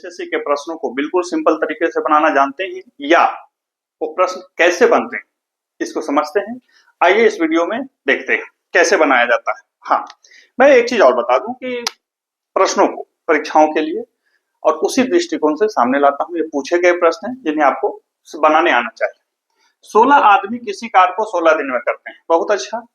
SSC के प्रश्नों को बिल्कुल सिंपल तरीके से बनाना जानते हैं या वो प्रश्न कैसे बनते हैं इसको समझते हैं। आइए इस वीडियो में देखते हैं कैसे बनाया जाता है। हाँ, मैं एक चीज और बता दूं कि प्रश्नों को परीक्षाओं के लिए और उसी दृष्टिकोण से सामने लाता हूं। ये पूछे गए प्रश्न हैं जिन्हें आपको बनाने आना चाहिए। 16 आदमी किसी कार्य को 16 दिन में करते हैं। बहुत अच्छा।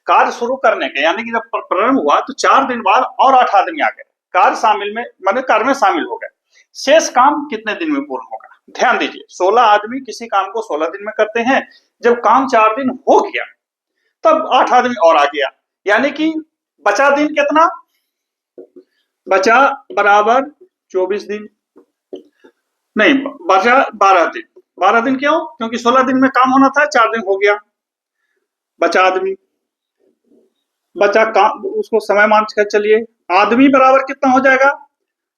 कार्य शुरू करने के यानी कि जब प्रारंभ हुआ तो 4 दिन बाद और 8 आदमी आ गए, कार्य शामिल में माने कार्य में शामिल हो गए। शेष काम कितने दिन में पूर्ण होगा? ध्यान दीजिए, 16 आदमी किसी काम को 16 दिन में करते हैं। जब काम 4 दिन हो गया तब 8 आदमी और आ गया, यानी कि बचा दिन कितना? बचा बराबर 24 दिन, नहीं बचा 12 दिन। 12 दिन क्यों? क्योंकि 16 दिन में काम होना था, 4 दिन हो गया। बचा आदमी, बचा काम, उसको समय मान कर चलिए। आदमी बराबर कितना हो जाएगा?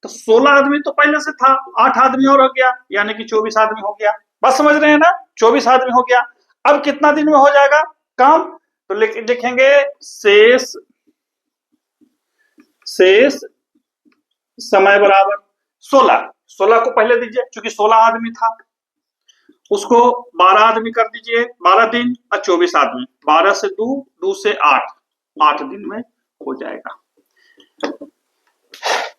तो 16 आदमी तो पहले से था, 8 आदमी और हो गया, यानी कि 24 आदमी हो गया। बस समझ रहे हैं ना? 24 आदमी हो गया। अब कितना दिन में हो जाएगा काम? तो लिखेंगे शेष समय बराबर 16। 16 को पहले दीजिए, क्योंकि 16 आदमी था, उसको 12 आदमी कर दीजिए, 12 दिन और 24 आदमी, 12 से 2 से 8 दिन में हो जाएगा।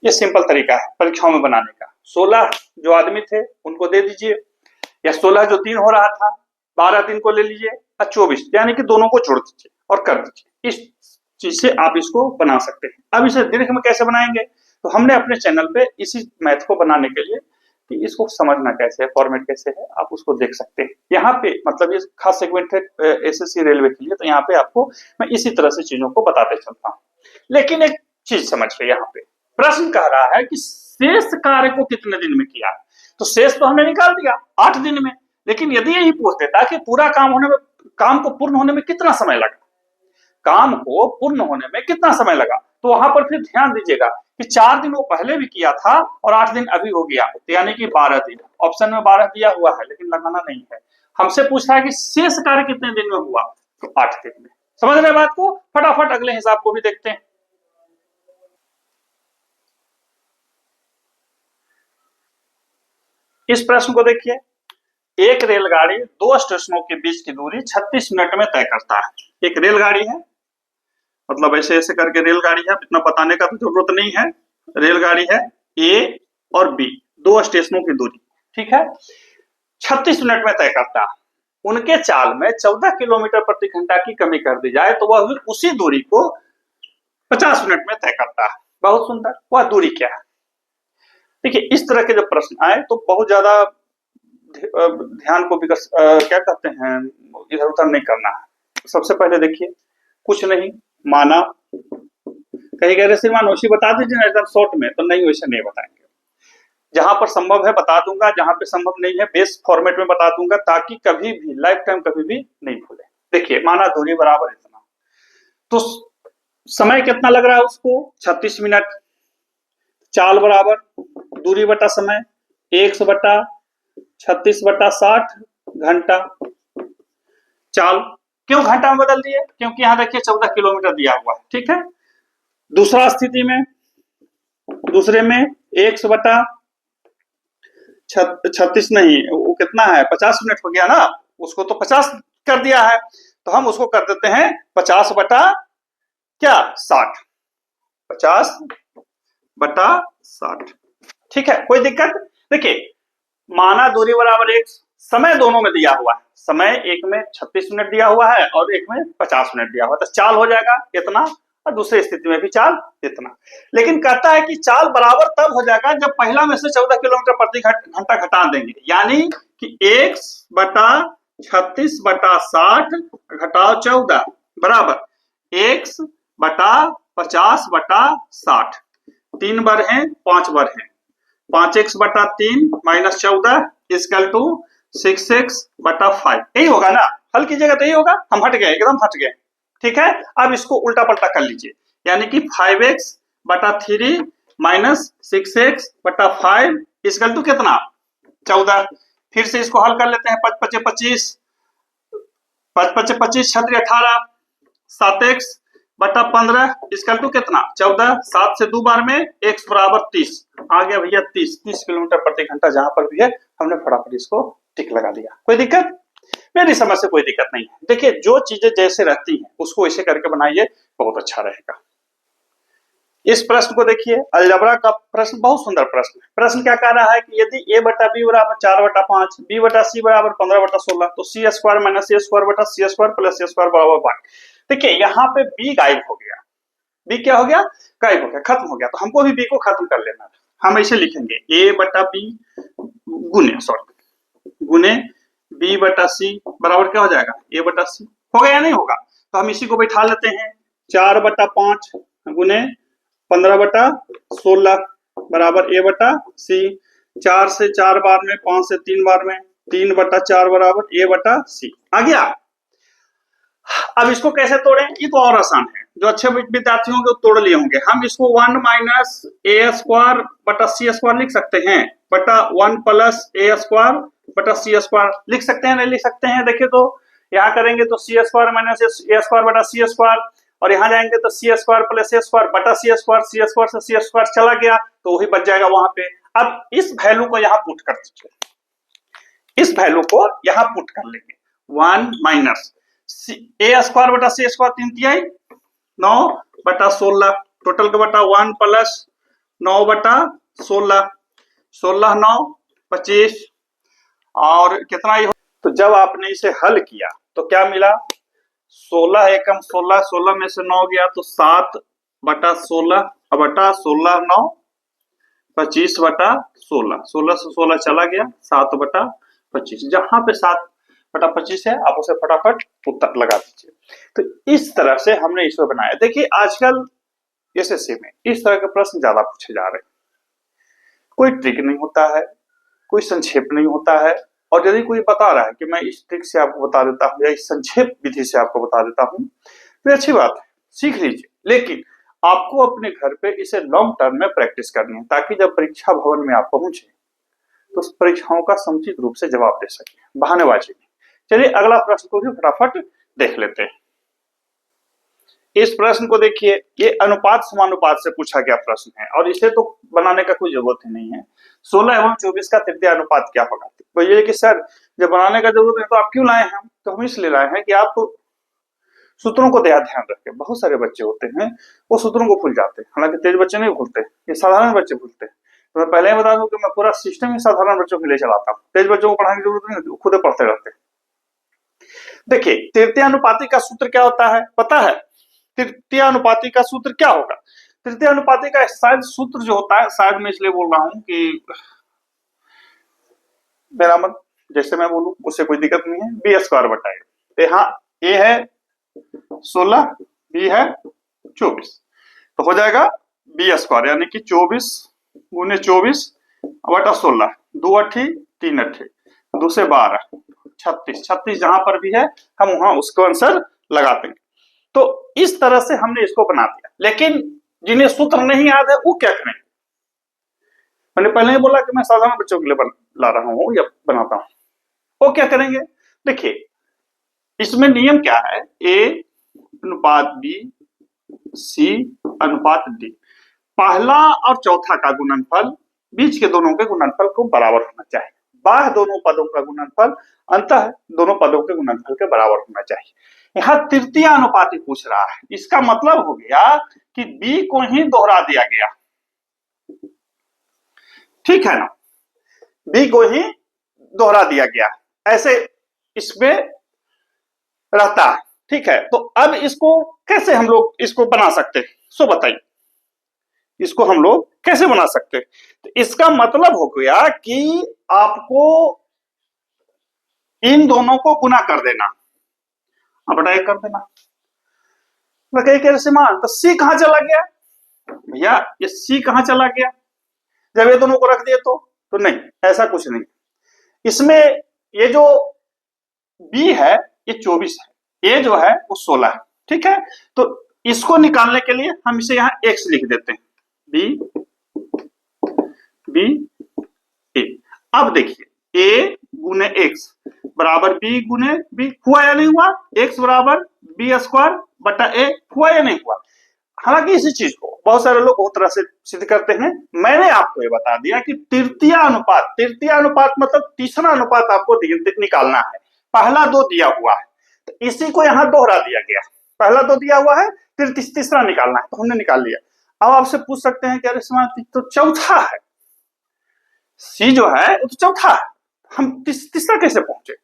ये सिंपल तरीका है परीक्षाओं में बनाने का। 16 जो आदमी थे उनको दे दीजिए, या 16 जो दिन हो रहा था 12 दिन को ले लीजिए और 24, यानी कि दोनों को जोड़ दीजिए और कर दीजिए। इस चीज से आप इसको बना सकते हैं। अब इसे दीर्घ में कैसे बनाएंगे? तो हमने अपने चैनल पे इसी मैथ को बनाने के लिए कि इसको समझना कैसे है, फॉर्मेट कैसे है, आप उसको देख सकते हैं। यहाँ पे मतलब ये खास सेगमेंट है एसएससी रेलवे के लिए, तो यहाँ पे आपको मैं इसी तरह से चीजों को बताते चलता हूँ। लेकिन एक चीज समझिए, यहाँ पे प्रश्न कह रहा है कि शेष कार्य को कितने दिन में किया? तो शेष तो हमने निकाल दिया 8 दिन में, लेकिन यदि यही पूछ देता कि पूरा काम को पूर्ण होने में कितना समय लगा, काम को पूर्ण होने में कितना समय लगा, तो वहां पर फिर ध्यान दीजिएगा कि 4 दिन वो पहले भी किया था और 8 दिन अभी हो गया, तो यानी कि 12 दिन। ऑप्शन में 12 दिया हुआ है लेकिन लगाना नहीं है। हमसे पूछ रहा है कि शेष कार्य कितने दिन में हुआ, तो 8 दिन में। समझ रहे बात को? फटाफट अगले हिसाब को भी देखते हैं। इस प्रश्न को देखिए, एक रेलगाड़ी 2 स्टेशनों के बीच की दूरी 36 मिनट में तय करता है। एक रेलगाड़ी है, मतलब ऐसे ऐसे करके रेलगाड़ी है, इतना बताने का तो जरूरत नहीं है। रेलगाड़ी है ए और बी, 2 स्टेशनों की दूरी, ठीक है, 36 मिनट में तय करता है। उनके चाल में 14 किलोमीटर प्रति घंटा की कमी कर दी जाए तो वह उसी दूरी को 50 मिनट में तय करता है। बहुत सुंदर। वह दूरी क्या है? देखिए, इस तरह के जब प्रश्न आए तो बहुत ज्यादा ध्यान को क्या कहते हैं, इधर उधर नहीं करना है। सबसे पहले देखिए, कुछ नहीं माना, कहीं कह रहे श्रीमान वैसे बता दीजिए ना एकदम शॉर्ट में, तो नहीं वैसे नहीं बताएंगे। जहां पर संभव है बता दूंगा, जहां पे संभव नहीं है बेस फॉर्मेट में बता दूंगा, ताकि कभी भी लाइफ टाइम कभी भी नहीं भूले। देखिए, माना दूरी बराबर इतना, तो समय कितना लग रहा है उसको? 36 मिनट। चाल बराबर दूरी बटा समय, 100 बटा 36 बटा 60 घंटा। चाल क्यों घंटा में बदल दिए? क्योंकि यहाँ देखिए 14 किलोमीटर दिया हुआ है, ठीक है। दूसरे में 100 बटा 36 नहीं, वो कितना है, 50 मिनट हो गया ना, उसको तो 50 कर दिया है, तो हम उसको कर देते हैं 50 बटा क्या 60, 50 बटा 60, ठीक है, कोई दिक्कत? देखिए, माना दूरी बराबर 1, समय दोनों में दिया हुआ है, समय एक में 36 मिनट दिया हुआ है और एक में 50 मिनट दिया हुआ है, तो चाल हो जाएगा इतना और दूसरी स्थिति में भी चाल इतना। लेकिन कहता है कि चाल बराबर तब हो जाएगा जब पहला में से 14 किलोमीटर प्रति घंटा घटा देंगे, यानी कि 1 बटा 36 बटा 60 घटाओ 14 बराबर 1 बटा 50 बटा 60, 3 बार है 5 बार है, 5x बटा 3 माइनस 14 इक्वल टू 6x बटा 5। यही होगा ना? हल कीजिएगा तो यही होगा। हम हट गए, एकदम हट गए, ठीक है। अब इसको उल्टा पलटा कर लीजिए, यानी कि 5x बटा 3 माइनस 6x बटा 5 इक्वल टू कितना? 14। फिर से इसको हल कर लेते हैं, 5 पचे 25, 5 पचे 25, 6 18, 7x बटा 15 इक्वल टू कितना? 14। 7 से 2 बार में x बराबर 30, आ गया भैया 30 किलोमीटर प्रति घंटा, जहां पर भी है हमने फटाफट इसको टिक लगा दिया। कोई दिक्कत? मेरी समझ से कोई दिक्कत नहीं है। देखिए, जो चीजें जैसे रहती हैं उसको ऐसे करके बनाइए, बहुत अच्छा रहेगा। इस प्रश्न को देखिए, अलजबरा का प्रश्न, बहुत सुंदर प्रश्न है। प्रश्न क्या कह रहा है कि यदि a बटा b बराबर 4/5, b बटा c बराबर 15/16, तो c square minus a square बटा c square plus a square बराबर 1। देखिए, यहाँ पे b गायब हो गया। b क्या हो गया? गायब हो गया, खत्म हो गया। तो हमको भी b को खत्म कर लेना है। हम ऐसे लिखेंगे a बटा b गुने b बटा c बराबर क्या हो जाएगा? a बटा c। हो गया या नहीं होगा? तो हम इसी को बैठा लेते हैं। 4/5 गुने 15/16 बराबर a बटा c। 4 से 4 बार में, 5 से 3 बार में, 3/4 बराबर a बटा c। आ गया। अब इसको कैसे तोड़ें? ये तो और आसान है। जो अच्छे विद्यार्थी होंगे वो तोड़ लिए होंगे। हम इसको 1 माइनस a स्क्वायर बटा c स्क्वायर लिख सकते हैं, बटा 1 प्लस a स्क्वायर बटा c स्क्वायर लिख सकते हैं, नहीं लिख सकते हैं? देखिए, तो यहाँ करेंगे तो c square minus a square बटा c स्क्वायर, और यहाँ जाएंगे तो c square plus a square बटा c स्क्वायर से c स्क्वायर चला गया, तो वही बच जाएगा वहां पे। अब इस वैल्यू को यहाँ पुट कर दीजिए, इस वैल्यू को यहाँ पुट कर लेंगे। 1 माइनस a स्क्वायर बटा c स्क्वायर 3 तिहाई 9/16, टोटल का बटा 1 प्लस 9/16, 16 9 25, और कितना ही हो। तो जब आपने इसे हल किया तो क्या मिला? 16 एकम 16, 16 में से 9 गया तो 7/16 बटा 16 9 25/16, 16 से 16 चला गया, 7/25। जहां पे 7/25 है आप उसे फटाफट उत्तर लगा दीजिए। तो इस तरह से हमने इसको बनाया। देखिए, आजकल एसएससी में इस तरह के प्रश्न ज्यादा पूछे जा रहे हैं। कोई ट्रिक नहीं होता है, कोई संक्षेप नहीं होता है, और यदि कोई बता रहा है कि मैं इस ट्रिक से आपको बता देता हूं या इस संक्षेप विधि से आपको बता देता हूं, तो अच्छी बात है, सीख लीजिए। लेकिन आपको अपने घर पे इसे लॉन्ग टर्म में प्रैक्टिस करनी है, ताकि जब परीक्षा भवन में आप पहुंचे तो उस परीक्षाओं का समुचित रूप से जवाब दे सके, बहानेबाजी नहीं। चलिए, अगला प्रश्न को भी फटाफट देख लेते हैं। इस प्रश्न को देखिए, ये अनुपात समानुपात से पूछा गया प्रश्न है, और इसे तो बनाने का कोई जरूरत ही नहीं है। 16 एवं 24 का तृतीय अनुपात क्या होगा? तो ये कि सर, जब बनाने का जरूरत है तो आप क्यों लाए हैं? तो हम इसलिए लाए हैं कि आप सूत्रों को ध्यान रखें। बहुत सारे बच्चे होते हैं वो सूत्रों को भूल जाते हैं, हालांकि तेज बच्चे नहीं भूलते, ये साधारण बच्चे भूलते हैं। तो मैं पहले ही बता दूं कि मैं पूरा सिस्टम ही साधारण बच्चों के लिए चलाता हूँ। तेज बच्चों को पढ़ाने की जरूरत नहीं, खुद पढ़ते रहते हैं। देखिए, तृतीय अनुपाती का सूत्र क्या होता है पता है? तृतीय अनुपाती का सूत्र क्या होगा? तृतीय अनुपाती का शायद सूत्र जो होता है, शायद मैं इसलिए बोल रहा हूं कि मेरा मत जैसे मैं बोलूं उससे कोई दिक्कत नहीं है। बी स्क्वायर बटा ए। यहाँ ए है 16, बी है 24, तो हो जाएगा बी स्क्वायर, यानी कि 24 गुने 24 बटा 16, 2 8 3 8 2 से 12 36, 36 जहां पर भी है हम वहां उसको आंसर लगाते हैं। तो इस तरह से हमने इसको बना दिया। लेकिन जिन्हें सूत्र नहीं याद है वो क्या करें? मैंने पहले ही बोला कि मैं साधारण बच्चों के लिए ला रहा हूं या बनाता हूं। वो क्या करेंगे? देखिए, इसमें नियम क्या है? ए अनुपात बी, सी अनुपात डी। पहला और चौथा का गुणनफल बीच के दोनों के गुणनफल को बराबर होना चाहिए। बाह्य दोनों पदों का गुणनफल अंतः दोनों पदों के गुणनफल के बराबर होना चाहिए। यहाँ तृतीय अनुपाती पूछ रहा है, इसका मतलब हो गया कि बी को ही दोहरा दिया गया। ठीक है ना? बी को ही दोहरा दिया गया, ऐसे इसमें रहता है। ठीक है, तो अब इसको कैसे हम लोग इसको बना सकते हैं? सो बताइए, इसको हम लोग कैसे बना सकते हैं? तो इसका मतलब हो गया कि आपको इन दोनों को गुना कर देना, बटाई कर देना। कैसे मान? तो सी कहां चला गया भैया? ये सी कहां चला गया जब ये दोनों को रख दिए? तो नहीं, ऐसा कुछ नहीं। इसमें ये जो बी है ये 24 है, ए जो है वो 16 है। ठीक है, तो इसको निकालने के लिए हम इसे यहां एक्स लिख देते हैं, बी ए। अब देखिए, ए गुने एक्स बराबर बी गुने बी, हुआ या नहीं हुआ? एक्स बराबर बी स्क्वायर बटा ए, हुआ या नहीं हुआ? हालांकि इसी चीज को बहुत सारे लोग बहुत तरह से सिद्ध करते हैं। मैंने आपको ये बता दिया कि तृतीय अनुपात मतलब तीसरा अनुपात आपको निकालना है। पहला 2 दिया हुआ है तो इसी को यहाँ दोहरा दिया गया। पहला 2 दिया हुआ है, फिर तीसरा निकालना है, तो हमने निकाल लिया। अब आपसे पूछ सकते हैं कि अरे समाज तो चौथा है, सी जो है वो तो चौथा है, हम तीसरा कैसे पहुंचे?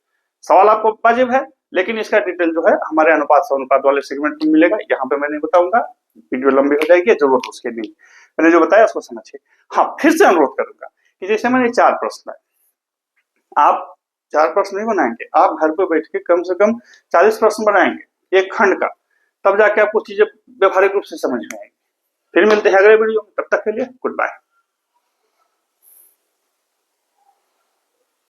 सवाल आपको वाजिब है, लेकिन इसका डिटेल जो है हमारे अनुपात से अनुपात वाले सेगमेंट में मिलेगा। यहाँ पे मैं नहीं बताऊंगा, वीडियो लंबी हो जाएगी, जरूरत उसके नहीं। मैंने जो बताया उसको समझिए। हाँ, फिर से अनुरोध करूंगा कि जैसे मैंने 4 प्रश्न है, आप 4 प्रश्न नहीं बनाएंगे, आप घर पे बैठ के कम से कम 40 प्रश्न बनाएंगे एक खंड का, तब जाके आपको चीजें व्यवहारिक रूप से समझ में आएंगी। फिर मिलते हैं अगले वीडियो में, तब तक के लिए गुड बाय।